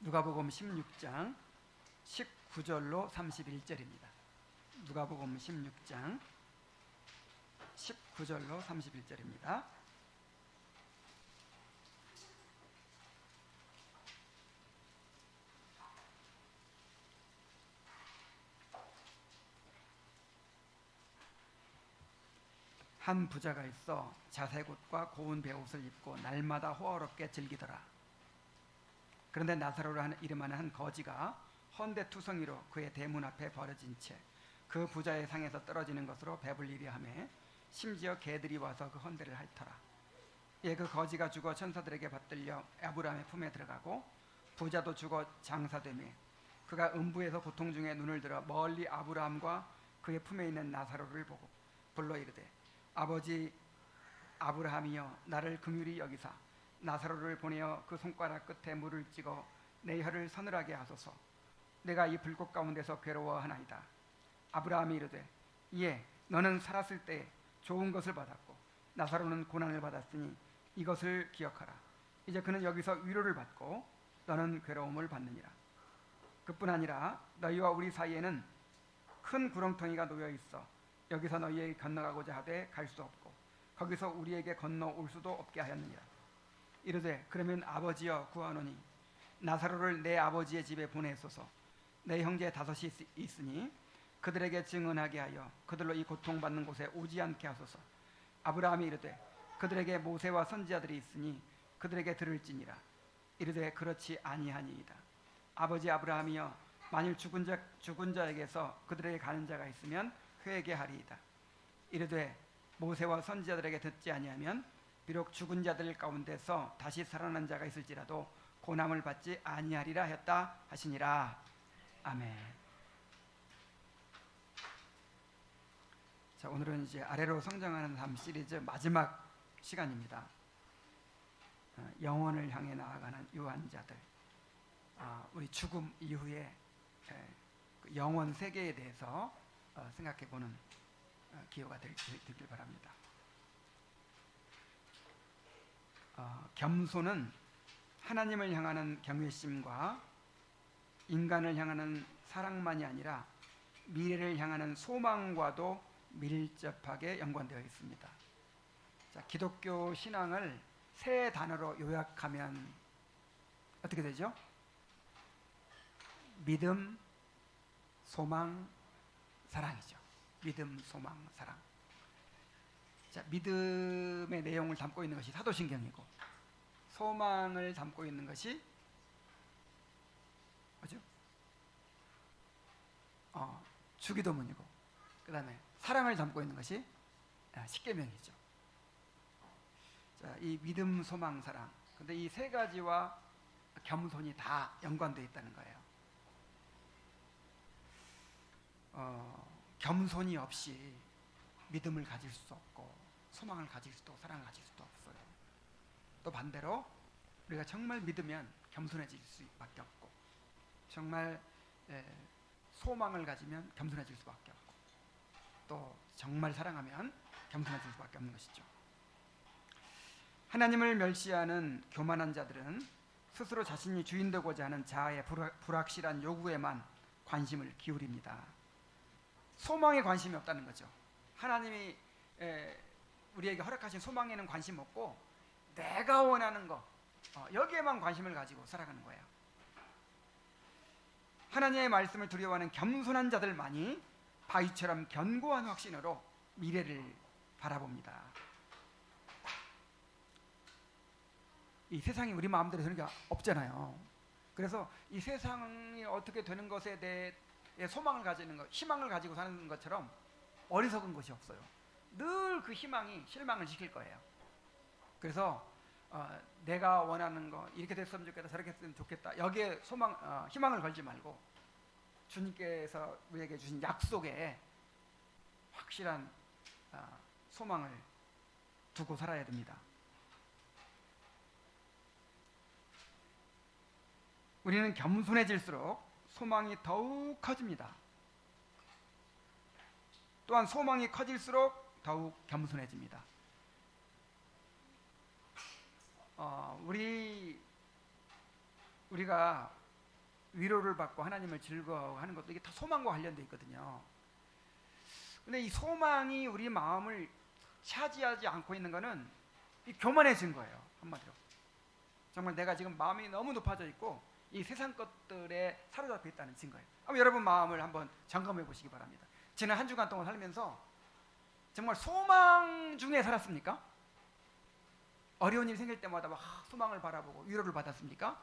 누가복음 16장 19절로 31절입니다. 누가복음 16장 19절로 31절입니다. 한 부자가 있어 자색옷과 고운 베옷을 입고 날마다 호화롭게 즐기더라. 그런데 나사로라 이름하는 한 거지가 헌데투성이로 그의 대문 앞에 버려진 채 그 부자의 상에서 떨어지는 것으로 배불리려 하며 심지어 개들이 와서 그 헌데를 핥더라. 예, 그 거지가 죽어 천사들에게 받들려 아브라함의 품에 들어가고 부자도 죽어 장사되며 그가 음부에서 고통 중에 눈을 들어 멀리 아브라함과 그의 품에 있는 나사로를 보고 불러 이르되 아버지 아브라함이여 나를 긍휼히 여기사 나사로를 보내어 그 손가락 끝에 물을 찍어 내 혀를 서늘하게 하소서. 내가 이 불꽃 가운데서 괴로워하나이다. 아브라함이 이르되 예 너는 살았을 때 좋은 것을 받았고 나사로는 고난을 받았으니 이것을 기억하라. 이제 그는 여기서 위로를 받고 너는 괴로움을 받느니라. 그뿐 아니라 너희와 우리 사이에는 큰 구렁텅이가 놓여 있어 여기서 너희에게 건너가고자 하되 갈 수 없고 거기서 우리에게 건너올 수도 없게 하였느니라. 이르되 그러면 아버지여 구하노니 나사로를 내 아버지의 집에 보내소서. 내 형제 5이 있으니 그들에게 증언하게 하여 그들로 이 고통받는 곳에 오지 않게 하소서. 아브라함이 이르되 그들에게 모세와 선지자들이 있으니 그들에게 들을지니라. 이르되 그렇지 아니하니이다. 아버지 아브라함이여 만일 죽은 자에게서 그들에게 가는 자가 있으면 회개하리이다. 이르되 모세와 선지자들에게 듣지 아니하면 비록 죽은 자들 가운데서 다시 살아난 자가 있을지라도 고난을 받지 아니하리라 했다 하시니라. 아멘. 자, 오늘은 이제 아래로 성장하는 삶 시리즈 마지막 시간입니다. 영원을 향해 나아가는 유한자들, 우리 죽음 이후에 영원 세계에 대해서 생각해보는 기회가 되길 바랍니다. 겸손은 하나님을 향하는 경외심과 인간을 향하는 사랑만이 아니라 미래를 향하는 소망과도 밀접하게 연관되어 있습니다. 자, 기독교 신앙을 세 단어로 요약하면 어떻게 되죠? 믿음, 소망, 사랑이죠. 믿음, 소망, 사랑. 자, 믿음의 내용을 담고 있는 것이 사도신경이고 소망을 담고 있는 것이 뭐죠? 주기도문이고 그 다음에 사랑을 담고 있는 것이 십계명이죠. 자, 이 믿음, 소망, 사랑. 근데 이 세 가지와 겸손이 다 연관되어 있다는 거예요. 겸손이 없이 믿음을 가질 수도 없고 소망을 가질 수도 사랑을 가질 수도 없어요. 또 반대로 우리가 정말 믿으면 겸손해질 수밖에 없고 정말 소망을 가지면 겸손해질 수밖에 없고 또 정말 사랑하면 겸손해질 수밖에 없는 것이죠. 하나님을 멸시하는 교만한 자들은 스스로 자신이 주인 되고자 하는 자아의 불확실한 요구에만 관심을 기울입니다. 소망에 관심이 없다는 거죠. 하나님이 우리에게 허락하신 소망에는 관심 없고 내가 원하는 거 여기에만 관심을 가지고 살아가는 거예요. 하나님의 말씀을 두려워하는 겸손한 자들만이 바위처럼 견고한 확신으로 미래를 바라봅니다. 이 세상이 우리 마음대로 되는 게 없잖아요. 그래서 이 세상이 어떻게 되는 것에 대해 소망을 가지는 것, 희망을 가지고 사는 것처럼 어리석은 것이 없어요. 늘 그 희망이 실망을 시킬 거예요. 그래서 내가 원하는 거 이렇게 됐으면 좋겠다 저렇게 했으면 좋겠다 여기에 희망을 걸지 말고 주님께서 우리에게 주신 약속에 확실한 소망을 두고 살아야 됩니다. 우리는 겸손해질수록 소망이 더욱 커집니다. 또한 소망이 커질수록 더욱 겸손해집니다. 우리가 위로를 받고 하나님을 즐거워하는 것도 이게 다 소망과 관련되어 있거든요. 근데 이 소망이 우리 마음을 차지하지 않고 있는 것은 이 교만해진 거예요. 한마디로. 정말 내가 지금 마음이 너무 높아져 있고 이 세상 것들에 사로잡혀 있다는 증거예요. 한번 여러분 마음을 한번 점검해 보시기 바랍니다. 지난 한 주간 동안 살면서 정말 소망 중에 살았습니까? 어려운 일이 생길 때마다 막 소망을 바라보고 위로를 받았습니까?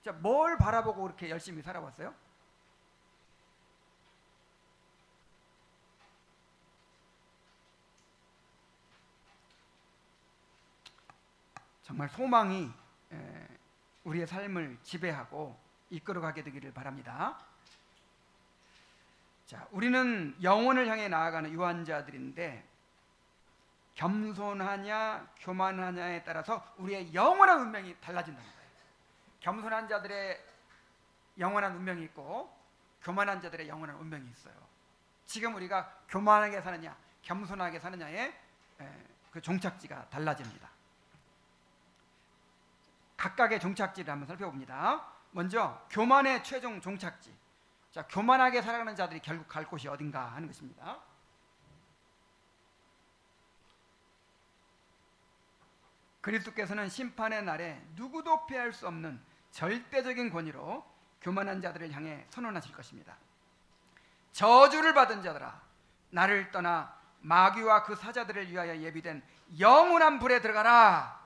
자, 뭘 바라보고 그렇게 열심히 살아왔어요? 정말 소망이 우리의 삶을 지배하고 이끌어가게 되기를 바랍니다. 자, 우리는 영혼을 향해 나아가는 유한자들인데 겸손하냐 교만하냐에 따라서 우리의 영원한 운명이 달라진다는 거예요. 겸손한 자들의 영원한 운명이 있고 교만한 자들의 영원한 운명이 있어요. 지금 우리가 교만하게 사느냐 겸손하게 사느냐의 그 종착지가 달라집니다. 각각의 종착지를 한번 살펴봅니다. 먼저 교만의 최종 종착지. 자, 교만하게 살아가는 자들이 결국 갈 곳이 어딘가 하는 것입니다. 그리스도께서는 심판의 날에 누구도 피할 수 없는 절대적인 권위로 교만한 자들을 향해 선언하실 것입니다. 저주를 받은 자들아, 나를 떠나 마귀와 그 사자들을 위하여 예비된 영원한 불에 들어가라.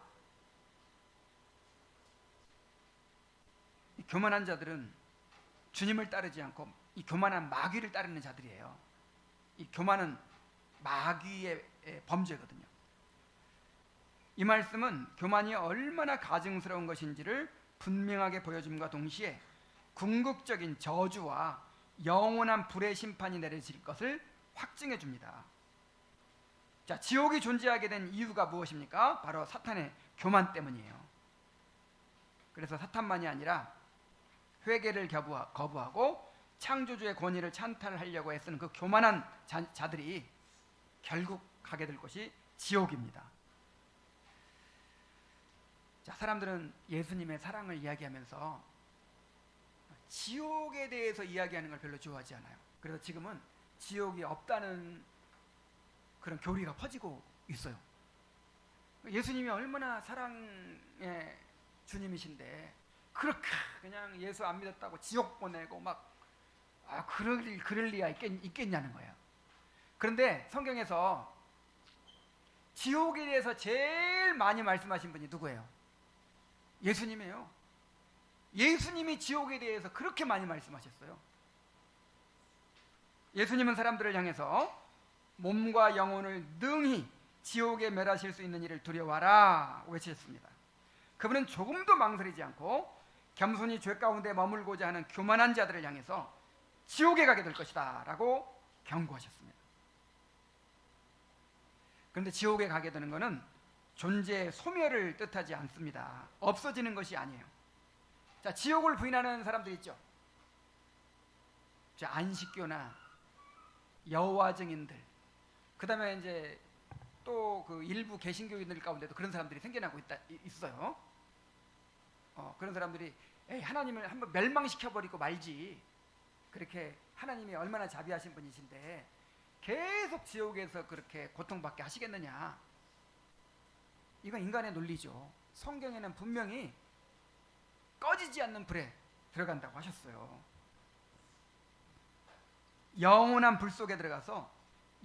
이 교만한 자들은 주님을 따르지 않고 이 교만한 마귀를 따르는 자들이에요. 이 교만은 마귀의 범죄거든요. 이 말씀은 교만이 얼마나 가증스러운 것인지를 분명하게 보여줌과 동시에 궁극적인 저주와 영원한 불의 심판이 내려질 것을 확증해 줍니다. 자, 지옥이 존재하게 된 이유가 무엇입니까? 바로 사탄의 교만 때문이에요. 그래서 사탄만이 아니라 회개를 거부하고 창조주의 권위를 찬탈하려고 애쓰는 그 교만한 자들이 결국 가게 될 곳이 지옥입니다. 자, 사람들은 예수님의 사랑을 이야기하면서 지옥에 대해서 이야기하는 걸 별로 좋아하지 않아요. 그래서 지금은 지옥이 없다는 그런 교리가 퍼지고 있어요. 예수님이 얼마나 사랑의 주님이신데 그렇게 그냥 예수 안 믿었다고 지옥 보내고 막 그럴 리가 있겠냐는 거예요. 그런데 성경에서 지옥에 대해서 제일 많이 말씀하신 분이 누구예요? 예수님이에요. 예수님이 지옥에 대해서 그렇게 많이 말씀하셨어요. 예수님은 사람들을 향해서 몸과 영혼을 능히 지옥에 멸하실 수 있는 일을 두려워하라 외치셨습니다. 그분은 조금도 망설이지 않고 겸손히 죄 가운데 머물고자 하는 교만한 자들을 향해서 지옥에 가게 될 것이다 라고 경고하셨습니다. 그런데 지옥에 가게 되는 것은 존재의 소멸을 뜻하지 않습니다. 없어지는 것이 아니에요. 자, 지옥을 부인하는 사람들 있죠. 자, 안식교나 여호와 증인들, 그 다음에 이제 또 그 일부 개신교인들 가운데도 그런 사람들이 생겨나고 있어요. 그런 사람들이 하나님을 한번 멸망시켜버리고 말지, 그렇게 하나님이 얼마나 자비하신 분이신데 계속 지옥에서 그렇게 고통받게 하시겠느냐. 이건 인간의 논리죠. 성경에는 분명히 꺼지지 않는 불에 들어간다고 하셨어요. 영원한 불 속에 들어가서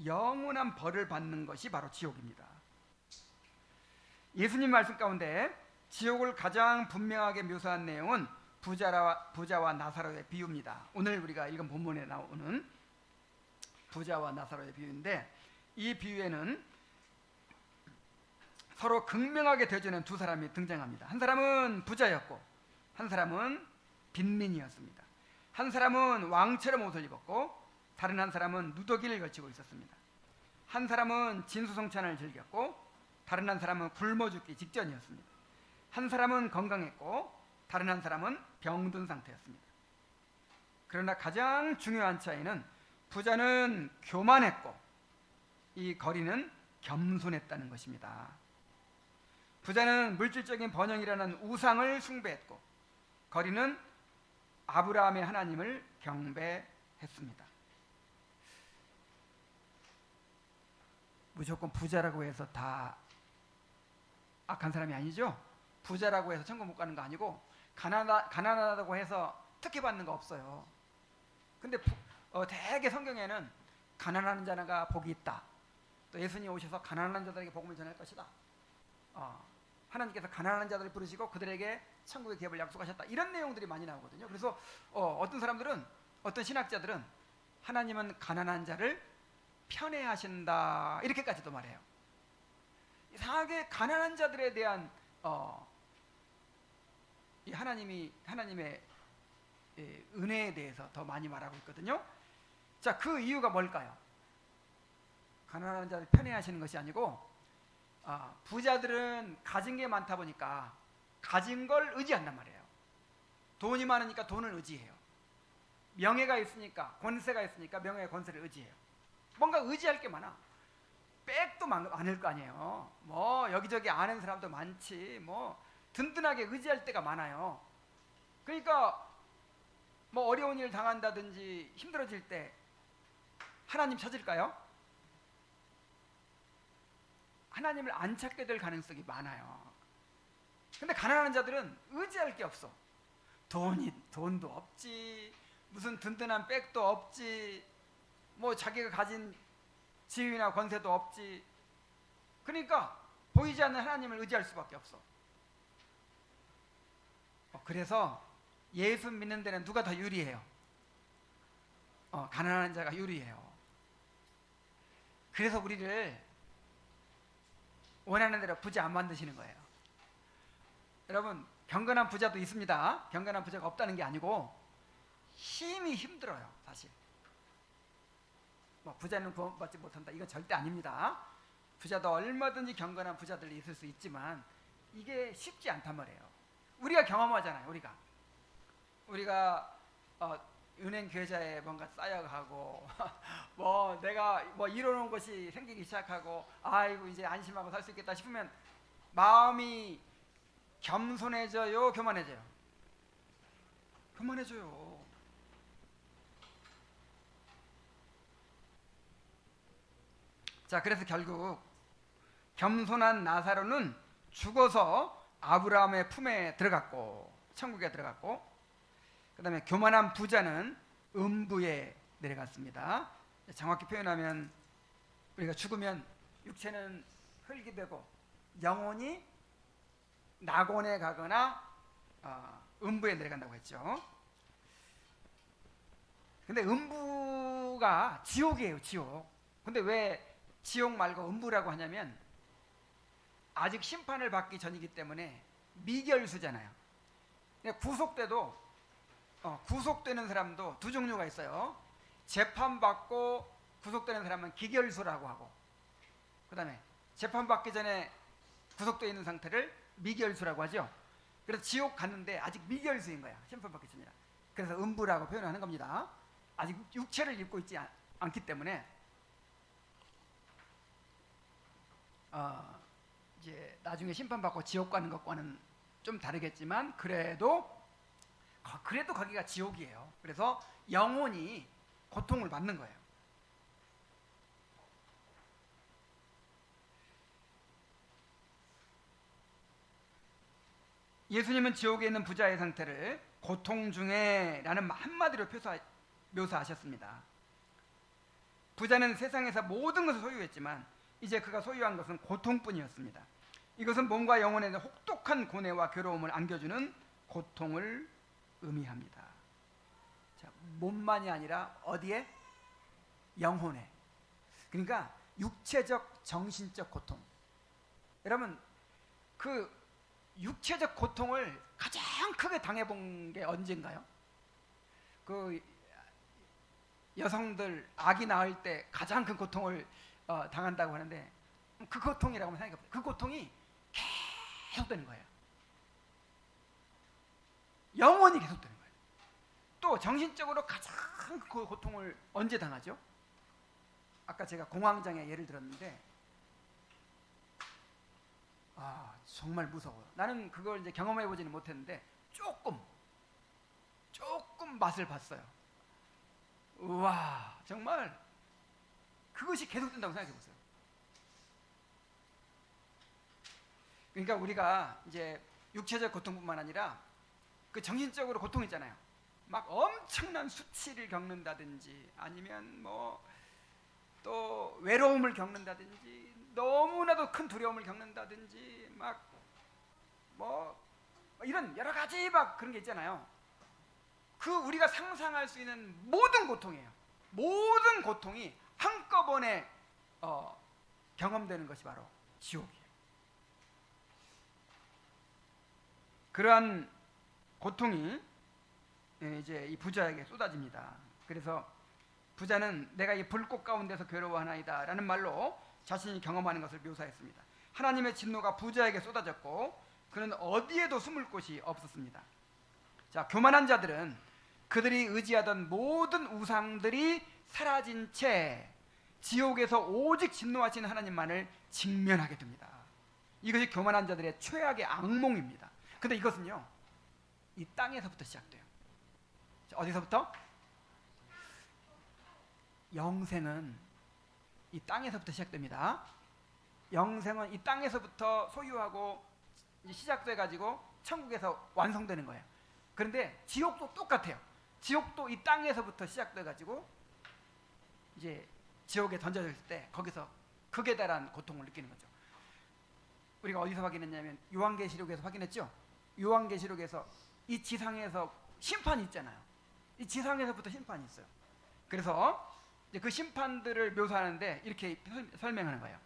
영원한 벌을 받는 것이 바로 지옥입니다. 예수님 말씀 가운데 지옥을 가장 분명하게 묘사한 내용은 부자와 나사로의 비유입니다. 오늘 우리가 읽은 본문에 나오는 부자와 나사로의 비유인데, 이 비유에는 서로 극명하게 대조하는 두 사람이 등장합니다. 한 사람은 부자였고 한 사람은 빈민이었습니다. 한 사람은 왕처럼 옷을 입었고 다른 한 사람은 누더기를 걸치고 있었습니다. 한 사람은 진수성찬을 즐겼고 다른 한 사람은 굶어 죽기 직전이었습니다. 한 사람은 건강했고 다른 한 사람은 병든 상태였습니다. 그러나 가장 중요한 차이는 부자는 교만했고 이 거리는 겸손했다는 것입니다. 부자는 물질적인 번영이라는 우상을 숭배했고 거리는 아브라함의 하나님을 경배했습니다. 무조건 부자라고 해서 다 악한 사람이 아니죠. 부자라고 해서 천국 못 가는 거 아니고 가난하다고 해서 특혜 받는 거 없어요. 근데 대개 성경에는 가난한 자가 복이 있다. 또 예수님이 오셔서 가난한 자들에게 복음을 전할 것이다. 하나님께서 가난한 자들을 부르시고 그들에게 천국의 기업을 약속하셨다. 이런 내용들이 많이 나오거든요. 그래서 어떤 사람들은, 어떤 신학자들은 하나님은 가난한 자를 편애하신다 이렇게까지도 말해요. 이상하게 가난한 자들에 대한 이 하나님의 은혜에 대해서 더 많이 말하고 있거든요. 자, 그 이유가 뭘까요? 가난한 자를 편애하시는 것이 아니고 부자들은 가진 게 많다 보니까 가진 걸 의지한단 말이에요. 돈이 많으니까 돈을 의지해요. 명예가 있으니까, 권세가 있으니까 명예의 권세를 의지해요. 뭔가 의지할 게 많아. 백도 많을 거 아니에요. 뭐 여기저기 아는 사람도 많지. 뭐 든든하게 의지할 때가 많아요. 그러니까 뭐 어려운 일 당한다든지 힘들어질 때 하나님 찾을까요? 하나님을 안 찾게 될 가능성이 많아요. 근데 가난한 자들은 의지할 게 없어. 돈도 없지, 무슨 든든한 백도 없지, 뭐 자기가 가진 지위나 권세도 없지. 그러니까 보이지 않는 하나님을 의지할 수밖에 없어. 그래서 예수 믿는 데는 누가 더 유리해요? 가난한 자가 유리해요. 그래서 우리를 원하는 대로 부자 안 만드시는 거예요. 여러분, 경건한 부자도 있습니다. 경건한 부자가 없다는 게 아니고 힘이 힘들어요, 사실. 뭐 부자는 구원받지 못한다, 이건 절대 아닙니다. 부자도 얼마든지 경건한 부자들이 있을 수 있지만 이게 쉽지 않단 말이에요. 우리가 경험하잖아요. 우리가 은행 계좌에 뭔가 쌓여가고 뭐 내가 뭐 이뤄놓은 것이 생기기 시작하고 아이고 이제 안심하고 살 수 있겠다 싶으면 마음이 겸손해져요, 교만해져요? 교만해져요. 자, 그래서 결국 겸손한 나사로는 죽어서 아브라함의 품에 들어갔고 천국에 들어갔고, 그 다음에 교만한 부자는 음부에 내려갔습니다. 정확히 표현하면 우리가 죽으면 육체는 흙이 되고 영혼이 낙원에 가거나 음부에 내려간다고 했죠. 근데 음부가 지옥이에요, 지옥. 근데 왜 지옥 말고 음부라고 하냐면 아직 심판을 받기 전이기 때문에 미결수잖아요. 구속돼도 구속되는 사람도 두 종류가 있어요. 재판받고 구속되는 사람은 기결수라고 하고, 그 다음에 재판받기 전에 구속되어 있는 상태를 미결수라고 하죠. 그래서 지옥 갔는데 아직 미결수인 거야, 심판받기 전이라. 그래서 음부라고 표현하는 겁니다. 아직 육체를 입고 있지 않기 때문에 이제 나중에 심판받고 지옥 가는 것과는 좀 다르겠지만 그래도 거기가 지옥이에요. 그래서 영혼이 고통을 받는 거예요. 예수님은 지옥에 있는 부자의 상태를 고통 중에 라는 한마디로 묘사하셨습니다. 부자는 세상에서 모든 것을 소유했지만 이제 그가 소유한 것은 고통뿐이었습니다. 이것은 몸과 영혼에 대한 혹독한 고뇌와 괴로움을 안겨주는 고통을 의미합니다. 자, 몸만이 아니라 어디에? 영혼에. 그러니까 육체적, 정신적 고통. 여러분, 그 육체적 고통을 가장 크게 당해본 게 언젠가요? 그 여성들 아기 낳을 때 가장 큰 고통을 당한다고 하는데 그 고통이라고 하면 생각해보세요. 그 고통이 계속되는 거예요. 영원히 계속되는 거예요. 또 정신적으로 가장 그 고통을 언제 당하죠? 아까 제가 공황장애 예를 들었는데 정말 무서워요. 나는 그걸 이제 경험해보지는 못했는데 조금 처음 맛을 봤어요. 우와, 정말 그것이 계속된다고 생각해 보세요. 그러니까 우리가 이제 육체적 고통뿐만 아니라 그 정신적으로 고통 있잖아요. 막 엄청난 수치를 겪는다든지 아니면 뭐 또 외로움을 겪는다든지 너무나도 큰 두려움을 겪는다든지 막 뭐 이런 여러 가지 막 그런 게 있잖아요. 그 우리가 상상할 수 있는 모든 고통이에요. 모든 고통이 한꺼번에 경험되는 것이 바로 지옥이에요. 그러한 고통이 이제 이 부자에게 쏟아집니다. 그래서 부자는 내가 이 불꽃 가운데서 괴로워하나이다 라는 말로 자신이 경험하는 것을 묘사했습니다. 하나님의 진노가 부자에게 쏟아졌고 그는 어디에도 숨을 곳이 없었습니다. 자, 교만한 자들은 그들이 의지하던 모든 우상들이 사라진 채 지옥에서 오직 진노하신 하나님만을 직면하게 됩니다. 이것이 교만한 자들의 최악의 악몽입니다. 근데 이것은요, 이 땅에서부터 시작돼요. 어디서부터? 영생은 이 땅에서부터 시작됩니다. 영생은 이 땅에서부터 소유하고 시작돼 가지고 천국에서 완성되는 거예요. 그런데 지옥도 똑같아요. 지옥도 이 땅에서부터 시작돼 가지고 이제 지옥에 던져질 때 거기서 극에 달한 고통을 느끼는 거죠. 우리가 어디서 확인했냐면 요한계시록에서 확인했죠. 요한계시록에서 이 지상에서 심판이 있잖아요. 이 지상에서부터 심판이 있어요. 그래서 이제 그 심판들을 묘사하는데 이렇게 설명하는 거예요.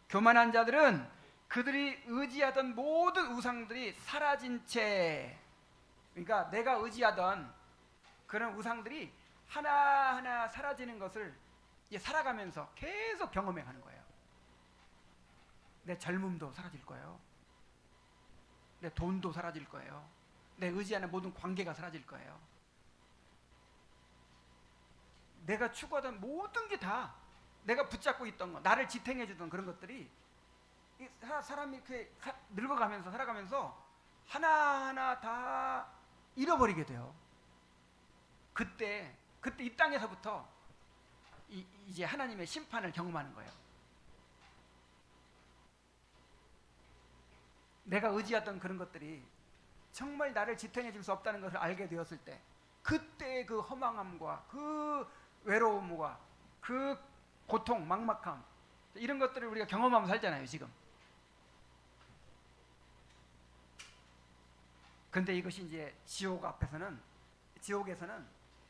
교만한 자들은 그들이 의지하던 모든 우상들이 사라진 채, 그러니까 내가 의지하던 그런 우상들이 하나하나 사라지는 것을 살아가면서 계속 경험해 가는 거예요. 내 젊음도 사라질 거예요. 내 돈도 사라질 거예요. 내 의지하는 모든 관계가 사라질 거예요. 내가 추구하던 모든 게 다 내가 붙잡고 있던 거, 나를 지탱해 주던 그런 것들이 사람이 이렇게 늙어가면서 살아가면서 하나하나 다 잃어버리게 돼요. 그때 이 땅에서부터 이제 하나님의 심판을 경험하는 거예요. 내가 의지했던 그런 것들이 정말 나를 지탱해 줄 수 없다는 것을 알게 되었을 때 그때의 그 허망함과 그 외로움과 그 고통, 막막함 이런 것들을 우리가 경험하면서 살잖아요, 지금. 그런데 이것이 이제 지옥에서는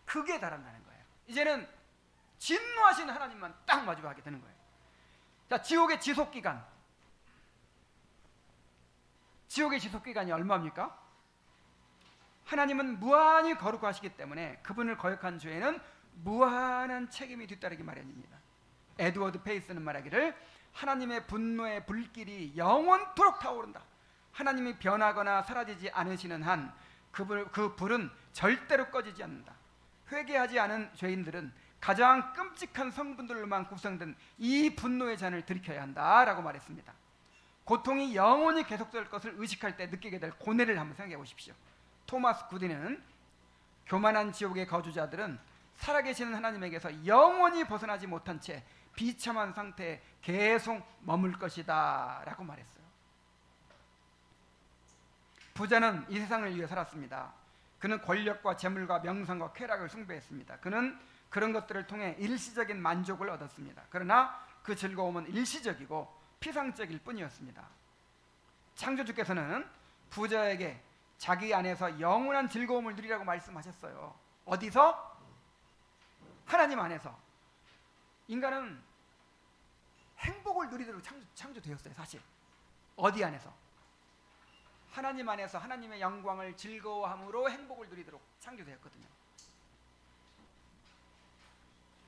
극에 달한다는 거예요. 이제는 진노하신 하나님만 딱 마주하게 되는 거예요. 자, 지옥의 지속기간이 얼마입니까? 하나님은 무한히 거룩하시기 때문에 그분을 거역한 죄에는 무한한 책임이 뒤따르기 마련입니다. 에드워드 페이스는 말하기를 하나님의 분노의 불길이 영원토록 타오른다. 하나님이 변하거나 사라지지 않으시는 한 그 불은 절대로 꺼지지 않는다. 회개하지 않은 죄인들은 가장 끔찍한 성분들로만 구성된 이 분노의 잔을 들이켜야 한다라고 말했습니다. 고통이 영원히 계속될 것을 의식할 때 느끼게 될 고뇌를 한번 생각해 보십시오. 토마스 구디는 교만한 지옥의 거주자들은 살아계시는 하나님에게서 영원히 벗어나지 못한 채 비참한 상태에 계속 머물 것이다 라고 말했어요. 부자는 이 세상을 위해 살았습니다. 그는 권력과 재물과 명성과 쾌락을 숭배했습니다. 그는 그런 것들을 통해 일시적인 만족을 얻었습니다. 그러나 그 즐거움은 일시적이고 피상적일 뿐이었습니다. 창조주께서는 부자에게 자기 안에서 영원한 즐거움을 누리라고 말씀하셨어요. 어디서? 하나님 안에서. 인간은 행복을 누리도록 창조되었어요. 사실 어디 안에서? 하나님 안에서 하나님의 영광을 즐거워함으로 행복을 누리도록 창조되었거든요.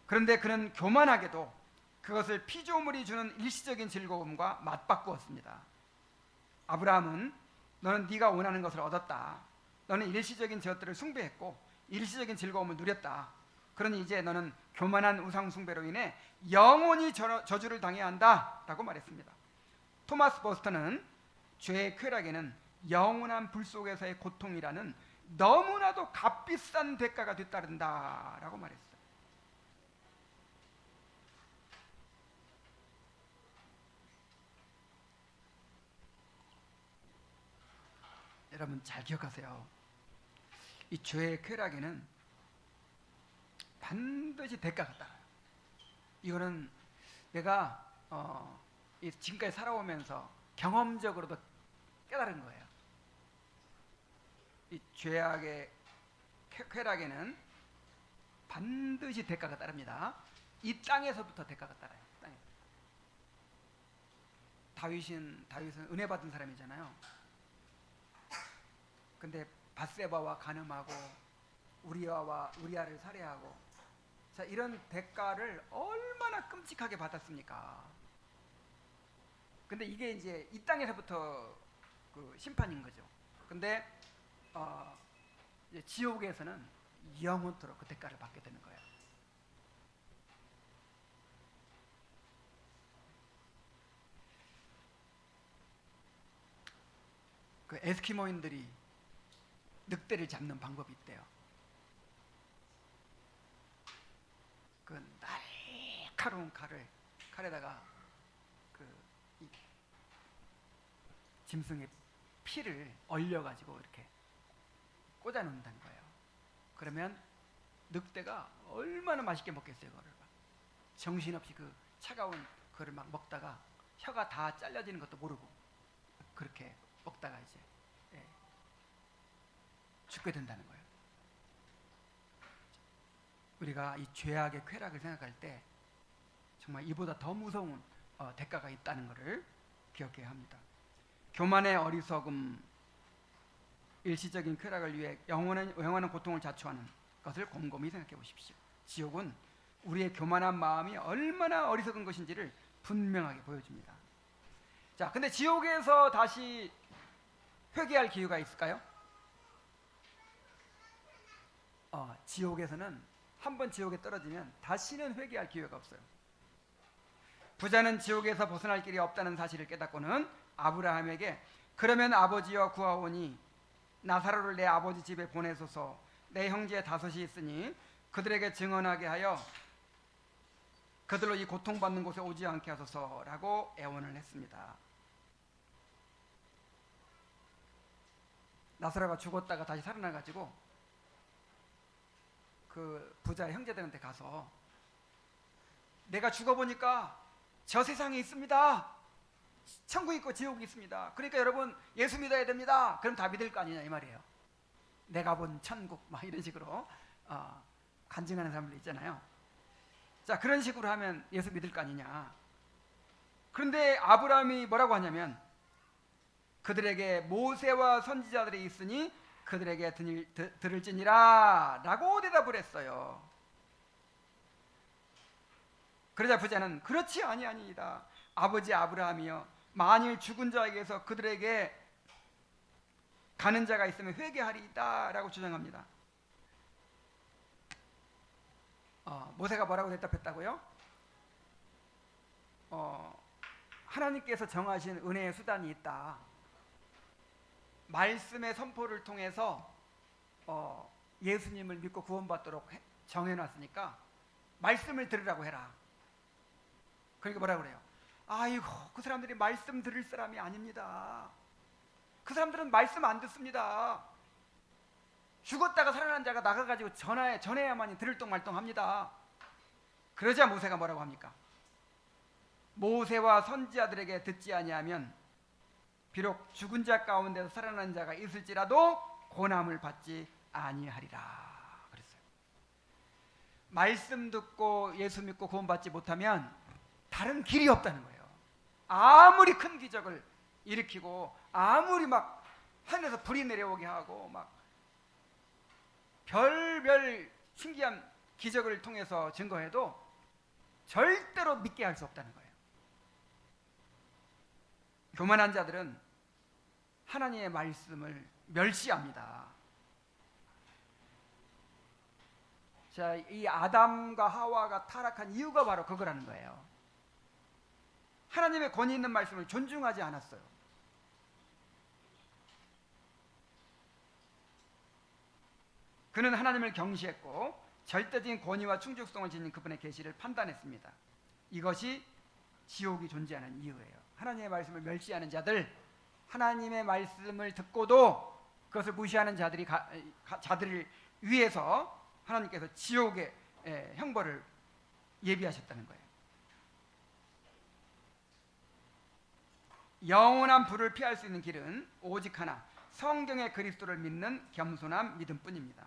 그런데 그는 교만하게도 그것을 피조물이 주는 일시적인 즐거움과 맞바꾸었습니다. 아브라함은 너는 네가 원하는 것을 얻었다. 너는 일시적인 것들을 숭배했고 일시적인 즐거움을 누렸다. 그러니 이제 너는 교만한 우상 숭배로 인해 영원히 저주를 당해야 한다 라고 말했습니다. 토마스 버스터는 죄의 쾌락에는 영원한 불 속에서의 고통이라는 너무나도 값비싼 대가가 뒤따른다라고 말했어요. 여러분 잘 기억하세요. 이 죄의 쾌락에는 반드시 대가가 따라요. 이거는 내가 지금까지 살아오면서 경험적으로도 깨달은 거예요. 이 죄악의 쾌락에는 반드시 대가가 따릅니다. 이 땅에서부터 대가가 따라요. 땅에서. 다윗은 은혜 받은 사람이잖아요. 근데 밧세바와 간음하고 우리아를 살해하고, 자, 이런 대가를 얼마나 끔찍하게 받았습니까? 근데 이게 이제 이 땅에서부터 그 심판인 거죠. 근데 이제 지옥에서는 영원토록 그 대가를 받게 되는 거예요. 그 에스키모인들이 늑대를 잡는 방법이 있대요. 그 날카로운 칼에다가 이 짐승의 피를 얼려가지고 이렇게 꽂아 놓는다는 거예요. 그러면 늑대가 얼마나 맛있게 먹겠어요, 그거를. 정신없이 그 차가운 그거를 막 먹다가 혀가 다 잘려지는 것도 모르고 그렇게 먹다가 이제 죽게 된다는 거예요. 우리가 이 죄악의 쾌락을 생각할 때 정말 이보다 더 무서운 대가가 있다는 것을 기억해야 합니다. 교만의 어리석음, 일시적인 쾌락을 위해 영원한 고통을 자초하는 것을 곰곰이 생각해 보십시오. 지옥은 우리의 교만한 마음이 얼마나 어리석은 것인지를 분명하게 보여줍니다. 자, 근데 지옥에서 다시 회개할 기회가 있을까요? 지옥에서는 한번 지옥에 떨어지면 다시는 회개할 기회가 없어요. 부자는 지옥에서 벗어날 길이 없다는 사실을 깨닫고는 아브라함에게 그러면 아버지여 구하오니 나사로를 내 아버지 집에 보내소서. 내 형제 5이 있으니 그들에게 증언하게 하여 그들로 이 고통받는 곳에 오지 않게 하소서라고 애원을 했습니다. 나사로가 죽었다가 다시 살아나가지고 그 부자의 형제들한테 가서 내가 죽어보니까 저 세상에 있습니다. 천국이 있고 지옥이 있습니다. 그러니까 여러분 예수 믿어야 됩니다. 그럼 다 믿을 거 아니냐 이 말이에요. 내가 본 천국 막 이런 식으로 간증하는 사람들 있잖아요. 자, 그런 식으로 하면 예수 믿을 거 아니냐. 그런데 아브라함이 뭐라고 하냐면 그들에게 모세와 선지자들이 있으니 그들에게 들을지니라 라고 대답을 했어요. 그러자 부자는 그렇지 아니하니이다. 아버지 아브라함이여 만일 죽은 자에게서 그들에게 가는 자가 있으면 회개하리이다 라고 주장합니다. 모세가 뭐라고 대답했다고요? 하나님께서 정하신 은혜의 수단이 있다. 말씀의 선포를 통해서 예수님을 믿고 구원받도록 정해놨으니까 말씀을 들으라고 해라. 그러니까 뭐라고 그래요? 아이고 그 사람들이 말씀 들을 사람이 아닙니다. 그 사람들은 말씀 안 듣습니다. 죽었다가 살아난 자가 나가가지고 전해야만이 들을똥말똥합니다. 그러자 모세가 뭐라고 합니까? 모세와 선지자들에게 듣지 아니하면 비록 죽은 자 가운데서 살아난 자가 있을지라도 고난을 받지 아니하리라 그랬어요. 말씀 듣고 예수 믿고 구원받지 못하면 다른 길이 없다는 거예요. 아무리 큰 기적을 일으키고 아무리 막 하늘에서 불이 내려오게 하고 막 별별 신기한 기적을 통해서 증거해도 절대로 믿게 할 수 없다는 거예요. 교만한 자들은 하나님의 말씀을 멸시합니다. 자, 이 아담과 하와가 타락한 이유가 바로 그거라는 거예요. 하나님의 권위 있는 말씀을 존중하지 않았어요. 그는 하나님을 경시했고 절대적인 권위와 충족성을 지닌 그분의 계시를 판단했습니다. 이것이 지옥이 존재하는 이유예요. 하나님의 말씀을 멸시하는 자들, 하나님의 말씀을 듣고도 그것을 무시하는 자들을 위해서 하나님께서 지옥의 형벌을 예비하셨다는 거예요. 영원한 불을 피할 수 있는 길은 오직 하나, 성경의 그리스도를 믿는 겸손한 믿음뿐입니다.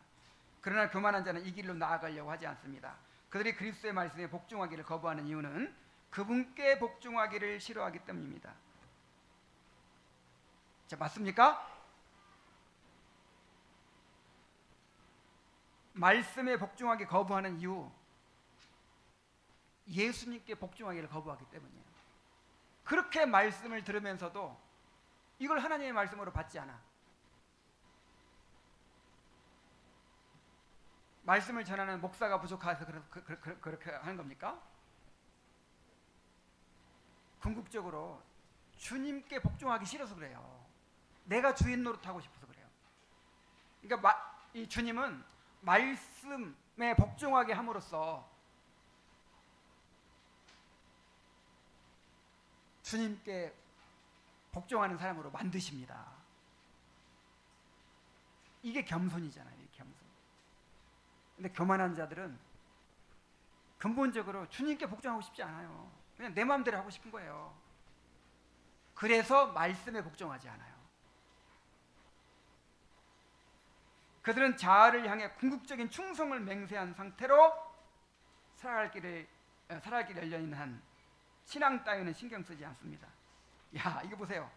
그러나 교만한 자는 이 길로 나아가려고 하지 않습니다. 그들이 그리스도의 말씀에 복종하기를 거부하는 이유는 그분께 복종하기를 싫어하기 때문입니다. 자, 맞습니까? 말씀에 복종하기 거부하는 이유, 예수님께 복종하기를 거부하기 때문이에요. 그렇게 말씀을 들으면서도 이걸 하나님의 말씀으로 받지 않아. 말씀을 전하는 목사가 부족해서 그렇게 하는 겁니까? 궁극적으로 주님께 복종하기 싫어서 그래요. 내가 주인 노릇하고 싶어서 그래요. 그러니까 이 주님은 말씀에 복종하게 함으로써 주님께 복종하는 사람으로 만드십니다. 이게 겸손이잖아요. 이게 겸손. 근데 교만한 자들은 근본적으로 주님께 복종하고 싶지 않아요. 그냥 내 마음대로 하고 싶은 거예요. 그래서 말씀에 복종하지 않아요. 그들은 자아를 향해 궁극적인 충성을 맹세한 상태로 살아갈 길이 열려있는 한 신앙 따위는 신경 쓰지 않습니다. 야, 이거 보세요.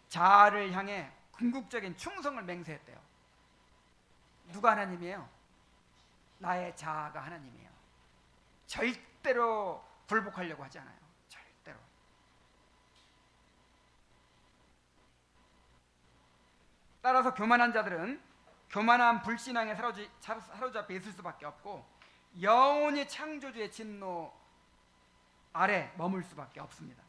자아를 향해 궁극적인 충성을 맹세했대요. 누가 하나님이에요? 나의 자아가 하나님이에요. 절대로 굴복하려고 하지 않아요. 절대로. 따라서 교만한 자들은 교만한 불신앙에 사로잡혀 있을 수밖에 없고 영원히 창조주의 진노 아래 머물 수밖에 없습니다.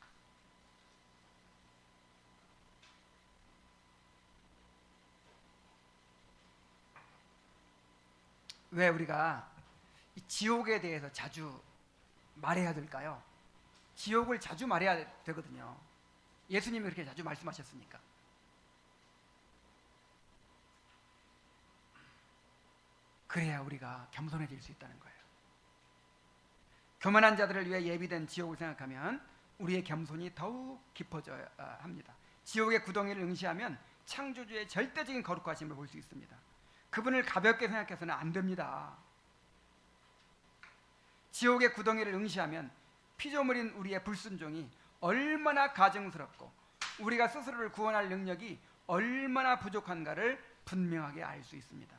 왜 우리가 이 지옥에 대해서 자주 말해야 될까요? 지옥을 자주 말해야 되거든요. 예수님이 그렇게 자주 말씀하셨으니까. 그래야 우리가 겸손해질 수 있다는 거예요. 교만한 자들을 위해 예비된 지옥을 생각하면 우리의 겸손이 더욱 깊어져야 합니다. 지옥의 구덩이를 응시하면 창조주의 절대적인 거룩하심을 볼 수 있습니다. 그분을 가볍게 생각해서는 안 됩니다. 지옥의 구덩이를 응시하면 피조물인 우리의 불순종이 얼마나 가증스럽고 우리가 스스로를 구원할 능력이 얼마나 부족한가를 분명하게 알 수 있습니다.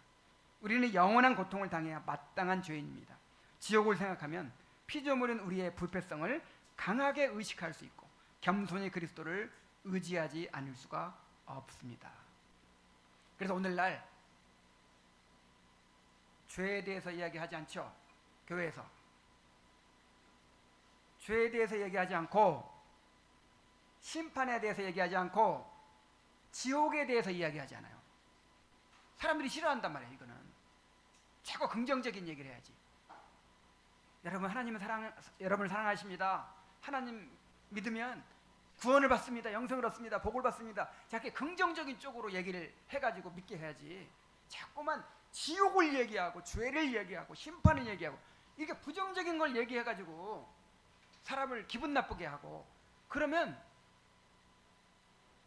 우리는 영원한 고통을 당해야 마땅한 죄인입니다. 지옥을 생각하면 피조물인 우리의 불패성을 강하게 의식할 수 있고 겸손히 그리스도를 의지하지 않을 수가 없습니다. 그래서 오늘날 죄에 대해서 이야기하지 않죠. 교회에서 죄에 대해서 얘기하지 않고 심판에 대해서 얘기하지 않고 지옥에 대해서 이야기하지 않아요. 사람들이 싫어한단 말이에요. 이거는 최고 긍정적인 얘기를 해야지. 여러분, 하나님은 여러분을 사랑하십니다. 하나님 믿으면 구원을 받습니다. 영생을 얻습니다. 복을 받습니다. 자꾸 긍정적인 쪽으로 얘기를 해가지고 믿게 해야지. 자꾸만 지옥을 얘기하고 죄를 얘기하고 심판을 얘기하고 이게 부정적인 걸 얘기해가지고 사람을 기분 나쁘게 하고 그러면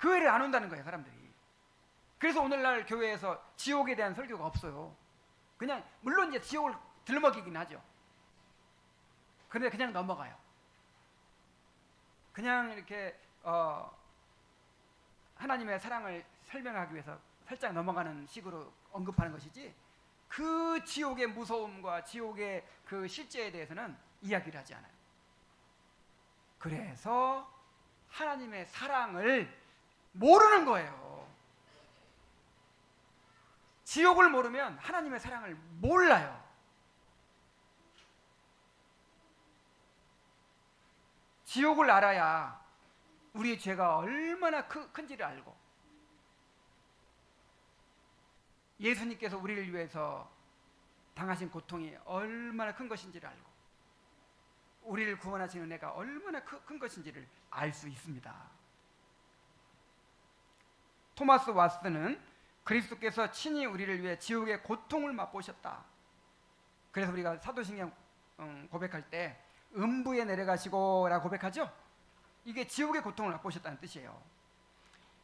교회를 안 온다는 거예요, 사람들이. 그래서 오늘날 교회에서 지옥에 대한 설교가 없어요. 그냥 물론 이제 지옥을 들먹이긴 하죠. 그런데 그냥 넘어가요. 그냥 이렇게 하나님의 사랑을 설명하기 위해서 살짝 넘어가는 식으로 언급하는 것이지 그 지옥의 무서움과 지옥의 그 실제에 대해서는 이야기를 하지 않아요. 그래서 하나님의 사랑을 모르는 거예요. 지옥을 모르면 하나님의 사랑을 몰라요. 지옥을 알아야 우리의 죄가 얼마나 큰지를 알고 예수님께서 우리를 위해서 당하신 고통이 얼마나 큰 것인지를 알고 우리를 구원하신 은혜가 얼마나 큰 것인지를 알 수 있습니다. 토마스 왓슨은 그리스도께서 친히 우리를 위해 지옥의 고통을 맛보셨다. 그래서 우리가 사도신경 고백할 때 음부에 내려가시고 라고 고백하죠. 이게 지옥의 고통을 맛보셨다는 뜻이에요.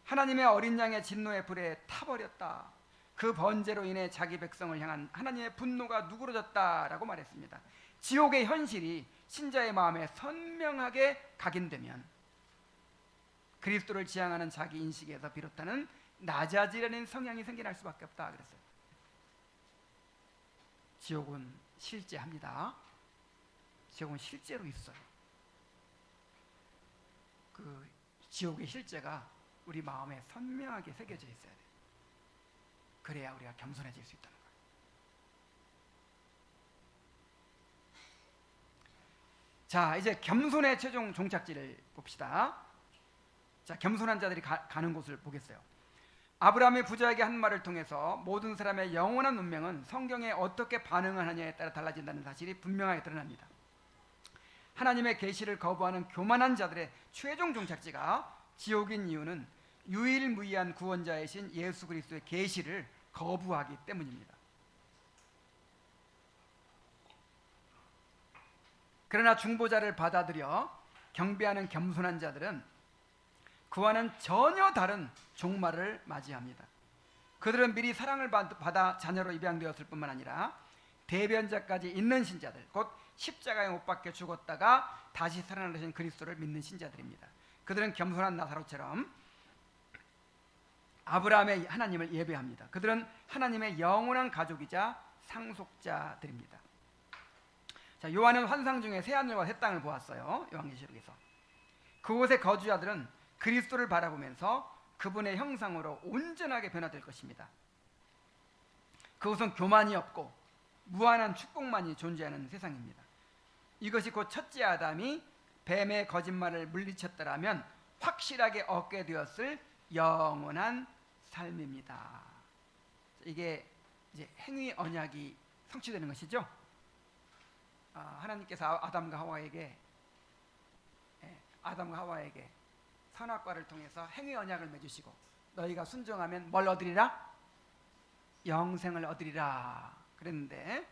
하나님의 어린 양의 진노의 불에 타버렸다. 그 번제로 인해 자기 백성을 향한 하나님의 분노가 누그러졌다라고 말했습니다. 지옥의 현실이 신자의 마음에 선명하게 각인되면 그리스도를 지향하는 자기 인식에서 비롯하는 낮아지려는 성향이 생겨날 수밖에 없다 그랬어요. 지옥은 실제합니다. 지옥은 실제로 있어요. 그 지옥의 실제가 우리 마음에 선명하게 새겨져 있어야 돼요. 그래야 우리가 겸손해질 수 있다는 거예요. 자, 이제 겸손의 최종 종착지를 봅시다. 자, 겸손한 자들이 가는 곳을 보겠어요. 아브라함의 부자에게 한 말을 통해서 모든 사람의 영원한 운명은 성경에 어떻게 반응하느냐에 따라 달라진다는 사실이 분명하게 드러납니다. 하나님의 계시를 거부하는 교만한 자들의 최종 종착지가 지옥인 이유는 유일무이한 구원자이신 예수 그리스도의 계시를 거부하기 때문입니다. 그러나 중보자를 받아들여 경배하는 겸손한 자들은 그와는 전혀 다른 종말을 맞이합니다. 그들은 미리 사랑을 받아 자녀로 입양되었을 뿐만 아니라 대변자까지 있는 신자들, 곧 십자가에 못 박혀 죽었다가 다시 살아나신 그리스도를 믿는 신자들입니다. 그들은 겸손한 나사로처럼 아브라함의 하나님을 예배합니다. 그들은 하나님의 영원한 가족이자 상속자들입니다. 자, 요한은 환상 중에 새하늘과 새 땅을 보았어요. 요한계시록에서. 그곳의 거주자들은 그리스도를 바라보면서 그분의 형상으로 온전하게 변화될 것입니다. 그것은 교만이 없고 무한한 축복만이 존재하는 세상입니다. 이것이 곧 첫째 아담이 뱀의 거짓말을 물리쳤더라면 확실하게 얻게 되었을 영원한 삶입니다. 이게 이제 행위 언약이 성취되는 것이죠. 하나님께서 아담과 하와에게 선악과를 통해서 행위 언약을 맺으시고 너희가 순종하면 뭘 얻으리라? 영생을 얻으리라 그랬는데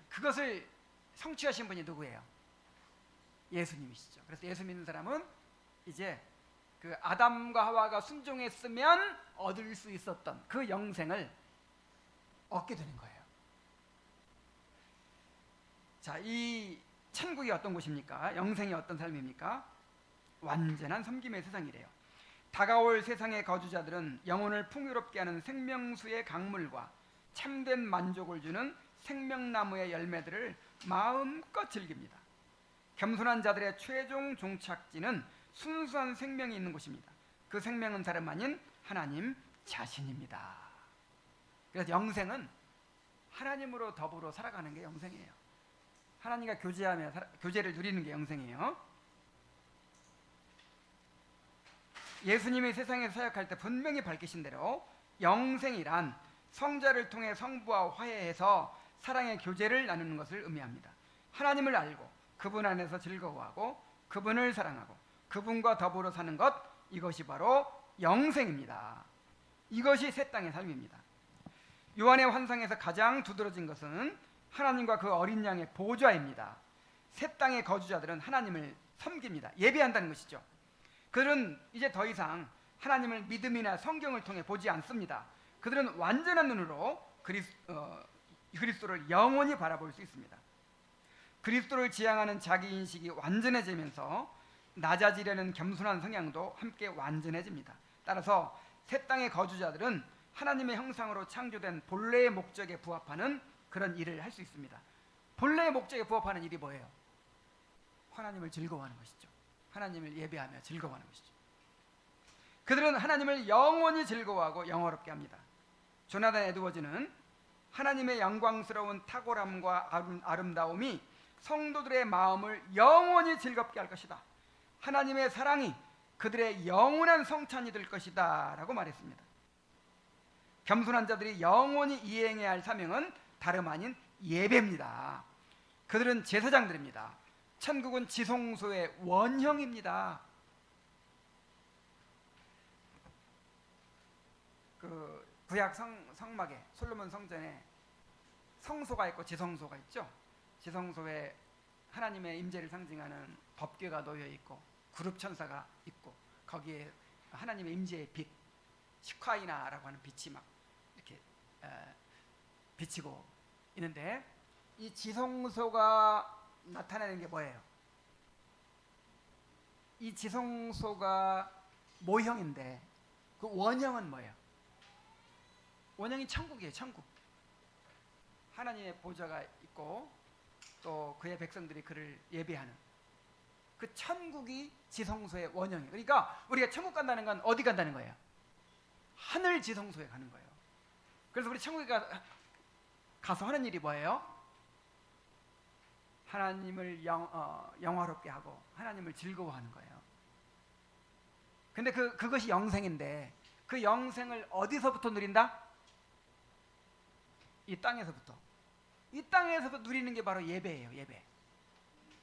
그것을 성취하신 분이 누구예요? 예수님이시죠. 그래서 예수 믿는 사람은 이제 그 아담과 하와가 순종했으면 얻을 수 있었던 그 영생을 얻게 되는 거예요. 자, 이 천국이 어떤 곳입니까? 영생이 어떤 삶입니까? 완전한 섬김의 세상이래요. 다가올 세상의 거주자들은 영혼을 풍요롭게 하는 생명수의 강물과 참된 만족을 주는 생명나무의 열매들을 마음껏 즐깁니다. 겸손한 자들의 최종 종착지는 순수한 생명이 있는 곳입니다. 그 생명은 다름 아닌 하나님 자신입니다. 그래서 영생은 하나님으로 더불어 살아가는 게 영생이에요. 하나님과 교제하며 교제를 누리는 게 영생이에요. 예수님이 세상에 사역할 때 분명히 밝히신 대로 영생이란 성자를 통해 성부와 화해해서 사랑의 교제를 나누는 것을 의미합니다. 하나님을 알고 그분 안에서 즐거워하고 그분을 사랑하고 그분과 더불어 사는 것, 이것이 바로 영생입니다. 이것이 새 땅의 삶입니다. 요한의 환상에서 가장 두드러진 것은 하나님과 그 어린 양의 보좌입니다. 새 땅의 거주자들은 하나님을 섬깁니다. 예배한다는 것이죠. 그들은 이제 더 이상 하나님을 믿음이나 성경을 통해 보지 않습니다. 그들은 완전한 눈으로 그리스도를 영원히 바라볼 수 있습니다. 그리스도를 지향하는 자기 인식이 완전해지면서 낮아지려는 겸손한 성향도 함께 완전해집니다. 따라서 새 땅의 거주자들은 하나님의 형상으로 창조된 본래의 목적에 부합하는 그런 일을 할 수 있습니다. 본래의 목적에 부합하는 일이 뭐예요? 하나님을 즐거워하는 것이죠. 하나님을 예배하며 즐거워하는 것이죠. 그들은 하나님을 영원히 즐거워하고 영화롭게 합니다. 조나단 에드워즈는 하나님의 영광스러운 탁월함과 아름다움이 성도들의 마음을 영원히 즐겁게 할 것이다. 하나님의 사랑이 그들의 영원한 성찬이 될 것이다 라고 말했습니다. 겸손한 자들이 영원히 이행해야 할 사명은 다름 아닌 예배입니다. 그들은 제사장들입니다. 천국은 지성소의 원형입니다. 그 구약 성막에 솔로몬 성전에 성소가 있고 지성소가 있죠. 지성소에 하나님의 임재를 상징하는 법궤가 놓여 있고 그룹 천사가 있고 거기에 하나님의 임재의 빛 시카이나라고 하는 빛이 막 이렇게 비치고 있는데, 이 지성소가 나타내는 게 뭐예요? 이 지성소가 모형인데 그 원형은 뭐예요? 원형이 천국이에요. 천국. 하나님의 보좌가 있고 또 그의 백성들이 그를 예배하는 그 천국이 지성소의 원형이에요. 그러니까 우리가 천국 간다는 건 어디 간다는 거예요? 하늘 지성소에 가는 거예요. 그래서 우리 천국에 가서 하는 일이 뭐예요? 하나님을 영화롭게 하고 하나님을 즐거워하는 거예요. 근데 그것이 영생인데 그 영생을 어디서부터 누린다? 이 땅에서부터. 이 땅에서부터 누리는 게 바로 예배예요. 예배.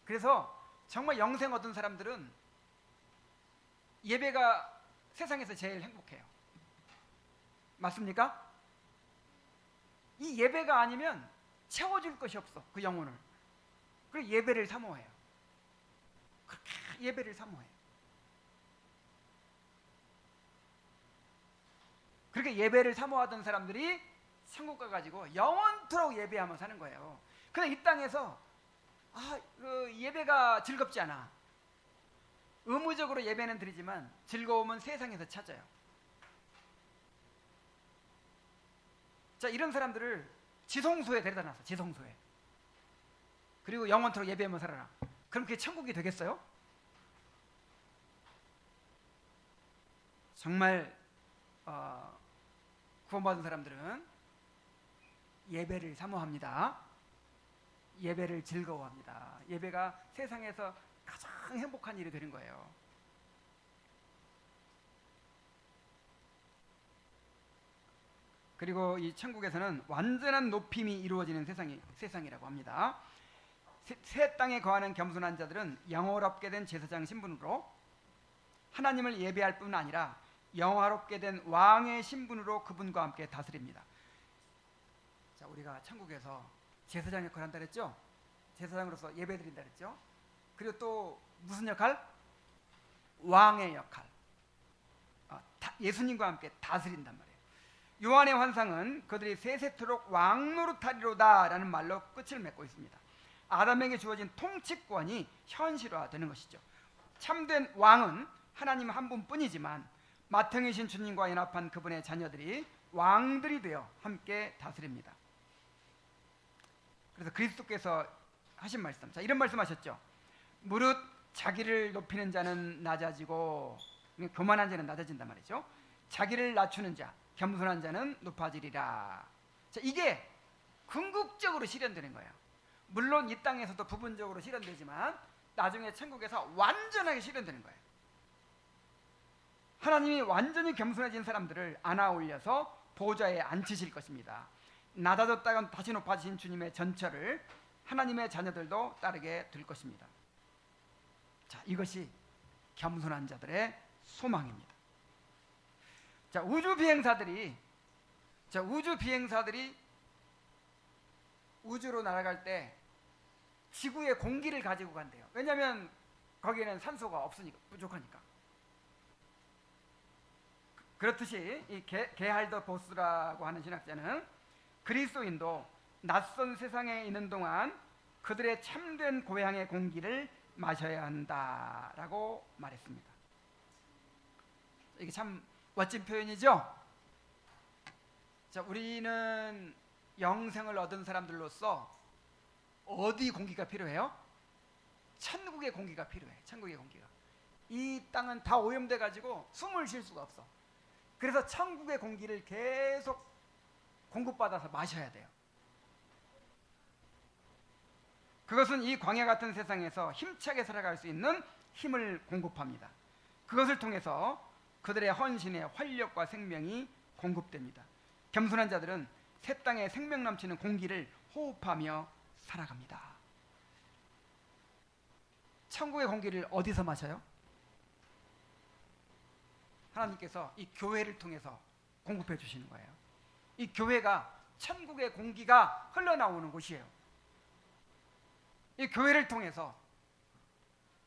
그래서 정말 영생 얻은 사람들은 예배가 세상에서 제일 행복해요. 맞습니까? 이 예배가 아니면 채워줄 것이 없어. 그 영혼을. 그래서 예배를 사모해요. 그렇게 예배를 사모해요. 그렇게 예배를 사모하던 사람들이 천국 가가지고 영원토록 예배하며 사는 거예요. 근데 이 땅에서 그 예배가 즐겁지 않아. 의무적으로 예배는 드리지만 즐거움은 세상에서 찾아요. 자, 이런 사람들을 지성소에 데려다 놨어. 지성소에. 그리고 영원토록 예배하며 살아라. 그럼 그게 천국이 되겠어요? 정말 구원받은 사람들은 예배를 사모합니다. 예배를 즐거워합니다. 예배가 세상에서 가장 행복한 일이 되는 거예요. 그리고 이 천국에서는 완전한 높임이 이루어지는 세상이라고 합니다. 새 땅에 거하는 겸손한 자들은 영화롭게 된 제사장 신분으로 하나님을 예배할 뿐 아니라 영화롭게 된 왕의 신분으로 그분과 함께 다스립니다. 자, 우리가 천국에서 제사장 역할을 한다 그랬죠? 제사장으로서 예배 드린다 그랬죠? 그리고 또 무슨 역할? 왕의 역할. 예수님과 함께 다스린단 말이에요. 요한의 환상은 그들이 세세토록 왕노릇하리로다 라는 말로 끝을 맺고 있습니다. 아담에게 주어진 통치권이 현실화되는 것이죠. 참된 왕은 하나님 한 분뿐이지만 맏형이신 주님과 연합한 그분의 자녀들이 왕들이 되어 함께 다스립니다. 그래서 그리스도께서 하신 말씀, 자, 이런 말씀하셨죠. 무릇 자기를 높이는 자는 낮아지고, 교만한 자는 낮아진단 말이죠. 자기를 낮추는 자, 겸손한 자는 높아지리라. 자, 이게 궁극적으로 실현되는 거예요. 물론 이 땅에서도 부분적으로 실현되지만 나중에 천국에서 완전하게 실현되는 거예요. 하나님이 완전히 겸손해진 사람들을 안아 올려서 보좌에 앉히실 것입니다. 낮아졌다가 다시 높아지신 주님의 전철을 하나님의 자녀들도 따르게 될 것입니다. 자, 이것이 겸손한 자들의 소망입니다. 자, 우주 비행사들이 우주로 날아갈 때 지구의 공기를 가지고 간대요. 왜냐하면 거기에는 산소가 없으니까, 부족하니까. 그렇듯이 이 게할더 보스라고 하는 신학자는 그리스도인도 낯선 세상에 있는 동안 그들의 참된 고향의 공기를 마셔야 한다라고 말했습니다. 이게 참 멋진 표현이죠? 자, 우리는 영생을 얻은 사람들로서 어디 공기가 필요해요? 천국의 공기가 필요해. 천국의 공기가. 이 땅은 다 오염돼 가지고 숨을 쉴 수가 없어. 그래서 천국의 공기를 계속 공급받아서 마셔야 돼요. 그것은 이 광야 같은 세상에서 힘차게 살아갈 수 있는 힘을 공급합니다. 그것을 통해서 그들의 헌신의 활력과 생명이 공급됩니다. 겸손한 자들은 새 땅에 생명 넘치는 공기를 호흡하며 살아갑니다. 천국의 공기를 어디서 마셔요? 하나님께서 이 교회를 통해서 공급해 주시는 거예요. 이 교회가 천국의 공기가 흘러나오는 곳이에요. 이 교회를 통해서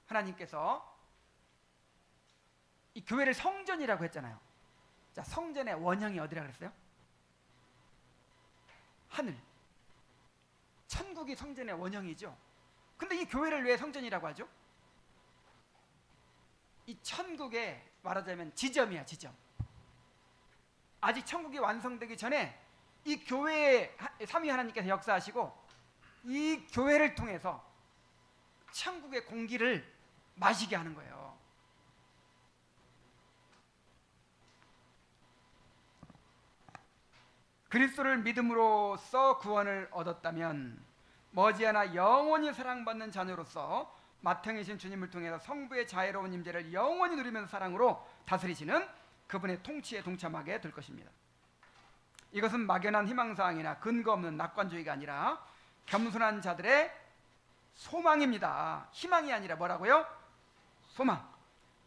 하나님께서 이 교회를 성전이라고 했잖아요. 자, 성전의 원형이 어디라고 그랬어요? 하늘. 천국이 성전의 원형이죠. 근데 이 교회를 왜 성전이라고 하죠? 이 천국의 말하자면 지점이야, 지점. 아직 천국이 완성되기 전에 이 교회에 삼위 하나님께서 역사하시고 이 교회를 통해서 천국의 공기를 마시게 하는 거예요. 그리스도를 믿음으로써 구원을 얻었다면 머지않아 영원히 사랑받는 자녀로서 맏형이신 주님을 통해서 성부의 자애로운 임재를 영원히 누리면서 사랑으로 다스리시는 그분의 통치에 동참하게 될 것입니다. 이것은 막연한 희망사항이나 근거 없는 낙관주의가 아니라 겸손한 자들의 소망입니다. 희망이 아니라 뭐라고요? 소망.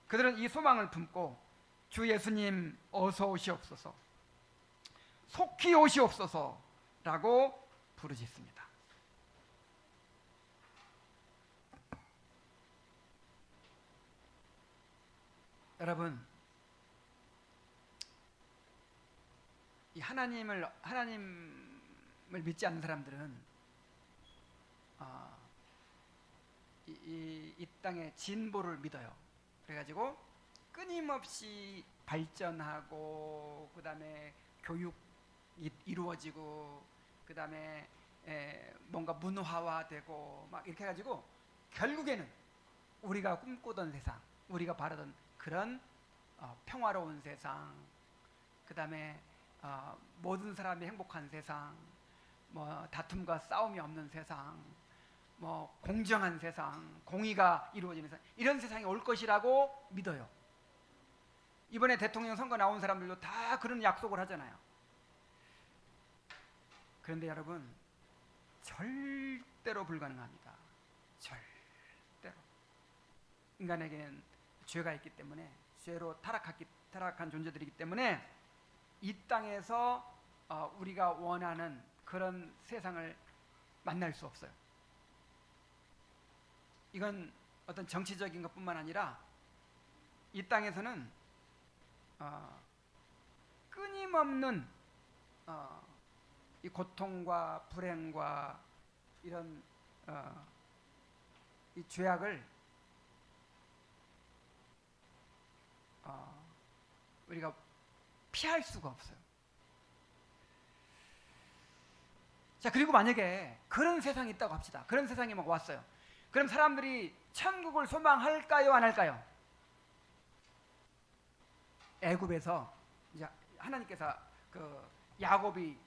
그들은 이 소망을 품고 주 예수님 어서 오시옵소서, 속히 오시옵소서라고 부르짖습니다. 여러분, 이 하나님을 믿지 않는 사람들은 이 땅의 진보를 믿어요. 그래가지고 끊임없이 발전하고 그 다음에 교육이 이루어지고 그 다음에 뭔가 문화화되고 막 이렇게 해가지고 결국에는 우리가 꿈꾸던 세상, 우리가 바라던 그런 평화로운 세상, 그 다음에 모든 사람이 행복한 세상, 뭐 다툼과 싸움이 없는 세상, 뭐 공정한 세상, 공의가 이루어지는 세상, 이런 세상이 올 것이라고 믿어요. 이번에 대통령 선거 나온 사람들도 다 그런 약속을 하잖아요. 그런데 여러분, 절대로 불가능합니다. 절대로. 인간에게는 죄가 있기 때문에, 죄로 타락한 존재들이기 때문에 이 땅에서 우리가 원하는 그런 세상을 만날 수 없어요. 이건 어떤 정치적인 것뿐만 아니라 이 땅에서는 끊임없는 이 고통과 불행과 이런 이 죄악을 우리가 피할 수가 없어요. 자, 그리고 만약에 그런 세상이 있다고 합시다. 그런 세상이 막 왔어요. 그럼 사람들이 천국을 소망할까요, 안 할까요? 애굽에서 이제 하나님께서 그 야곱이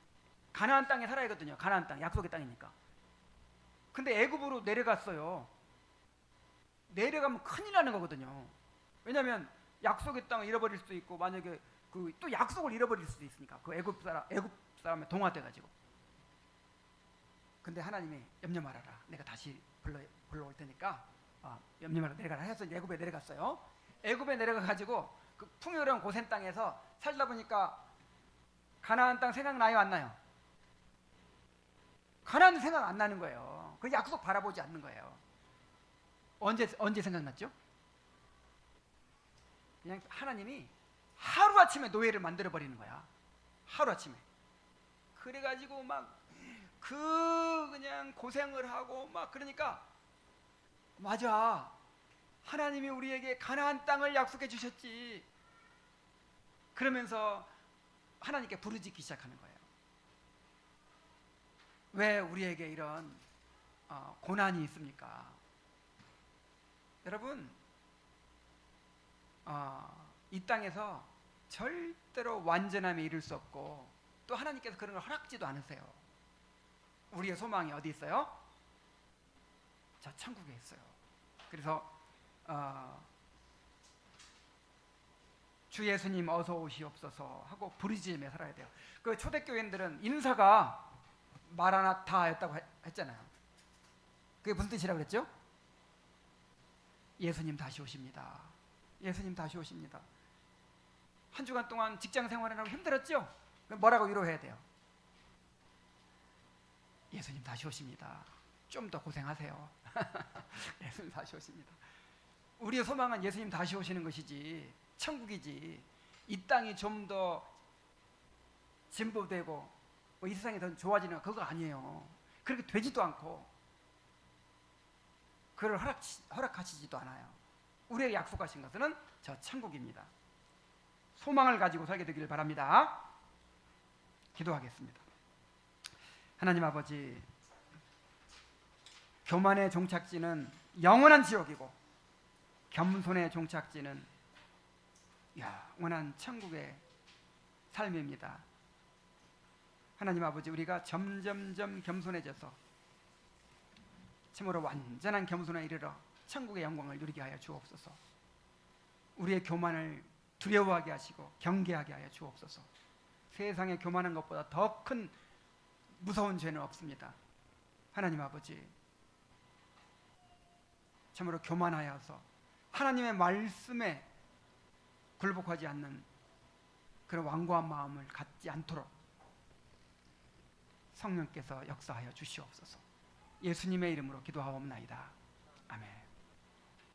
가나안 땅에 살아야거든요. 가나안 땅, 약속의 땅이니까. 근데 애굽으로 내려갔어요. 내려가면 큰일 나는 거거든요. 왜냐하면 약속의 땅을 잃어버릴 수도 있고, 만약에 또 약속을 잃어버릴 수도 있으니까, 그 애굽 사람에 동화돼 가지고. 근데 하나님이 염려 말아라, 내가 다시 불러올 테니까 염려 말아라, 내려가라 해서 애굽에 내려갔어요. 애굽에 내려가 가지고 그 풍요로운 고센 땅에서 살다 보니까 가나안 땅 생각나요, 안 나요? 가나안 생각 안 나는 거예요. 그 약속 바라보지 않는 거예요. 언제 생각났죠? 그냥 하나님이 하루아침에 노예를 만들어버리는 거야. 하루아침에. 그래가지고 막 그냥 고생을 하고 막, 그러니까 맞아, 하나님이 우리에게 가나안 땅을 약속해 주셨지. 그러면서 하나님께 부르짖기 시작하는 거예요. 왜 우리에게 이런 고난이 있습니까? 여러분, 이 땅에서 절대로 완전함에 이를 수 없고, 또 하나님께서 그런 걸 허락지도 않으세요. 우리의 소망이 어디 있어요? 저 천국에 있어요. 그래서 주 예수님 어서 오시옵소서 하고 부르짖으며 살아야 돼요. 그 초대교인들은 인사가 마라나타였다고 했잖아요. 그게 무슨 뜻이라고 그랬죠? 예수님 다시 오십니다. 예수님 다시 오십니다. 한 주간 동안 직장 생활하느라고 힘들었죠? 뭐라고 위로해야 돼요? 예수님 다시 오십니다. 좀 더 고생하세요. 예수님 다시 오십니다. 우리의 소망은 예수님 다시 오시는 것이지, 천국이지, 이 땅이 좀 더 진보되고 이 세상이 더 좋아지는 그거 아니에요. 그렇게 되지도 않고 그걸 허락하시지도 않아요. 우리에게 약속하신 것은 저 천국입니다. 소망을 가지고 살게 되기를 바랍니다. 기도하겠습니다. 하나님 아버지, 교만의 종착지는 영원한 지옥이고 겸손의 종착지는 영원한 천국의 삶입니다. 하나님 아버지, 우리가 점점점 겸손해져서 참으로 완전한 겸손에 이르러 천국의 영광을 누리게 하여 주옵소서. 우리의 교만을 두려워하게 하시고 경계하게 하여 주옵소서. 세상에 교만한 것보다 더 큰 무서운 죄는 없습니다. 하나님 아버지, 참으로 교만하여서 하나님의 말씀에 굴복하지 않는 그런 완고한 마음을 갖지 않도록 성령께서 역사하여 주시옵소서. 예수님의 이름으로 기도하옵나이다. 아멘.